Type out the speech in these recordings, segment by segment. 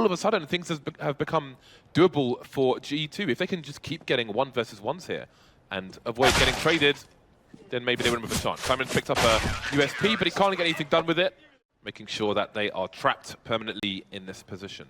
all of a sudden things have become doable for G2. If they can just keep getting 1 versus 1s here and avoid getting traded, then maybe they wouldn't have a chance. Simon's picked up a USP, but he can't get anything done with it, making sure that they are trapped permanently in this position.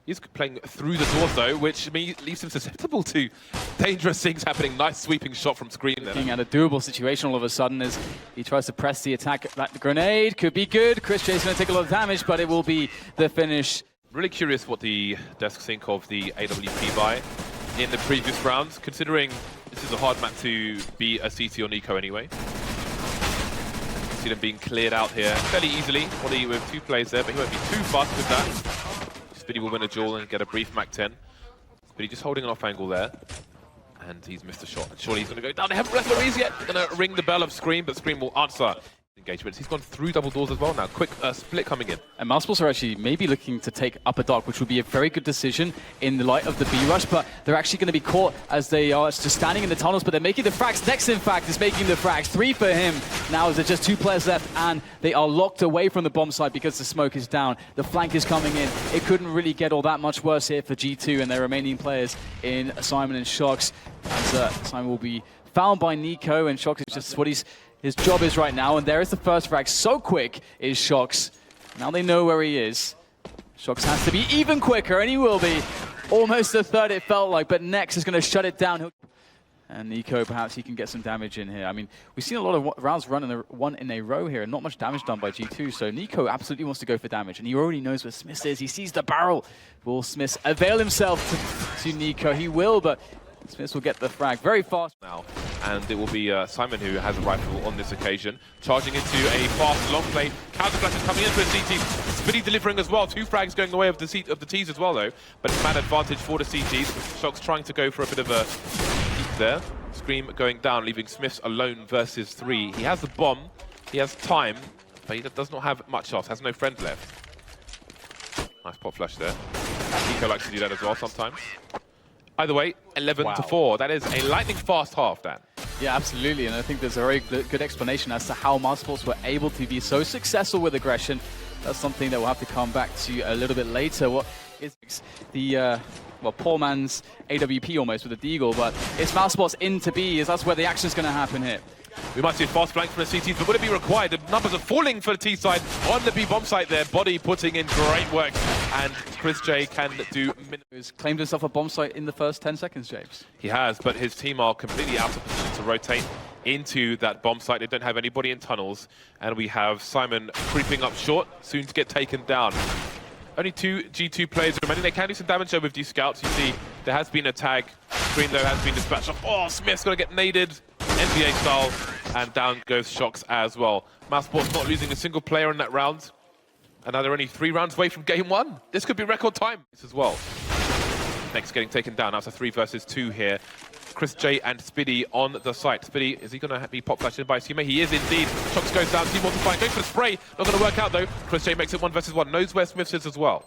He's playing through the doors though, which leaves him susceptible to dangerous things happening. Nice sweeping shot from screen there. Looking at a doable situation all of a sudden as he tries to press the attack. That grenade could be good. Chris J's going to take a lot of damage, but it will be the finish. Really curious what the desks think of the AWP buy in the previous rounds, considering this is a hard map to be a CT or Nico anyway. See them being cleared out here fairly easily. Wally with 2 plays there, but he won't be too fast with that. Spiddy will win a duel and get a brief Mac 10. Spiddy just holding an off angle there. And he's missed a shot. And surely he's going to go down. They haven't referees yet. They're going to ring the bell of Scream, but Scream will answer engagements. He's gone through double doors as well now. Quick split coming in. And mousesports are actually maybe looking to take upper dark, which would be a very good decision in the light of the B rush, but they're actually going to be caught as they are just standing in the tunnels, but they're making the frags. Next, in fact, is making the frags. 3 for him. Now there's just 2 players left, and they are locked away from the bomb site because the smoke is down. The flank is coming in. It couldn't really get all that much worse here for G2 and their remaining players in Simon and Shox. As Simon will be found by Nico, and Shox is just what his job is right now, and there is the first frag. So quick is Shox. Now they know where he is. Shox has to be even quicker, and he will be. Almost the third it felt like, but Nex is going to shut it down. And Nico, perhaps he can get some damage in here. I mean, we've seen a lot of rounds run one in a row here, and not much damage done by G2, so Nico absolutely wants to go for damage, and he already knows where Smith is. He sees the barrel. Will Smith avail himself to Nico? He will, but Smith will get the frag very fast now, and it will be Simon who has a rifle on this occasion, charging into a fast long play. Counter flash is coming in for the CT. Spiddy delivering as well. 2 frags going away of the Ts as well though, but it's man advantage for the CTs. Shox trying to go for a bit of a peek there. Scream going down, leaving Smiths alone versus 3. He has the bomb, he has time, but he does not have much else. Has no friends left. Nice pop flash there. Nico likes to do that as well sometimes. Either way, 11-4. That is a lightning fast half, Dan. Yeah, absolutely. And I think there's a very good explanation as to how mousesports were able to be so successful with aggression. That's something that we'll have to come back to a little bit later. What is the, well, poor man's AWP almost with the Deagle, but it's mousesports into B, as that's where the action's going to happen here. We might see a fast flank from the CTs, but would it be required? The numbers are falling for the T side on the B bomb site there. Body putting in great work, and Chris J can do. He's claimed himself a bomb site in the first 10 seconds, James. He has, but his team are completely out of position to rotate into that bomb site. They don't have anybody in tunnels, and we have Simon creeping up short, soon to get taken down. Only 2 G2 players remaining. They can do some damage though with these scouts. You see, there has been a tag. Screen though has been dispatched off. Oh, Smith's gonna get naded, NBA style, and down goes Shox as well. mousesports not losing a single player in that round, and now they're only 3 rounds away from game 1. This could be record time as well. Next getting taken down. Now it's a 3 versus 2 here. Chris J and Spiddy on the site. Spiddy, is he going to be pop flashed in by his teammate? He is indeed. Shox goes down, team more to fight. Going for the spray. Not going to work out though. Chris J makes it 1 versus 1. Knows where Smith is as well.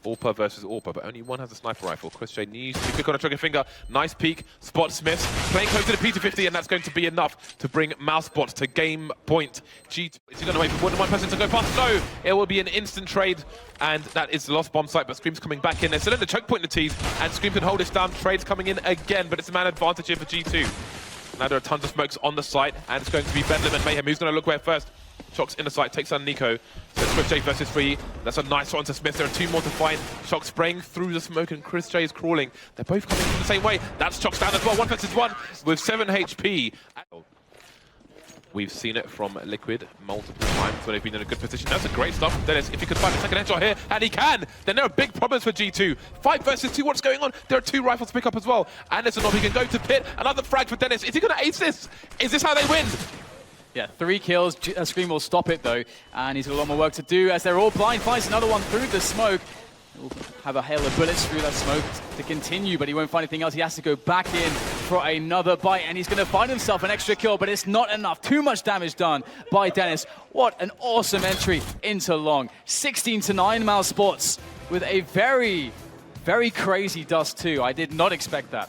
Orpa versus Orpa, but only one has a sniper rifle. Chris J needs to be quick on a trigger finger. Nice peek. Spot Smith. Playing close to the P250, and that's going to be enough to bring mousesports to game point. G2, is he going to wait for more than one person to go past? No! It will be an instant trade, and that is the lost bomb site, but Scream's coming back in. They're still in the choke point in the Ts, and Scream can hold this down. Trade's coming in again, but it's a man advantage here for G2. Now there are tons of smokes on the site, and it's going to be Bedlam and Mayhem. Who's going to look where first? Shox in the site, takes down Nico. So it's Chris J versus 3. That's a nice one to Smith. There are 2 more to find. Shox spraying through the smoke, and Chris J is crawling. They're both coming from the same way. That's Shox down as well. 1 versus 1 with 7 HP. We've seen it from Liquid multiple times when they've been in a good position. That's a great stuff from Dennis. If he could find a second headshot here, and he can, then there are big problems for G2. 5 versus 2, what's going on? There are 2 rifles to pick up as well. Anderson, he can go to pit. Another frag for Dennis. Is he going to ace this? Is this how they win? Yeah, 3 kills. Scream will stop it though, and he's got a lot more work to do as they're all blind. Finds another one through the smoke. He'll have a hail of bullets through that smoke to continue, but he won't find anything else. He has to go back in for another bite, and he's going to find himself an extra kill, but it's not enough. Too much damage done by Dennis. What an awesome entry into long. 16-9 mousesports with a very, very crazy Dust2. I did not expect that.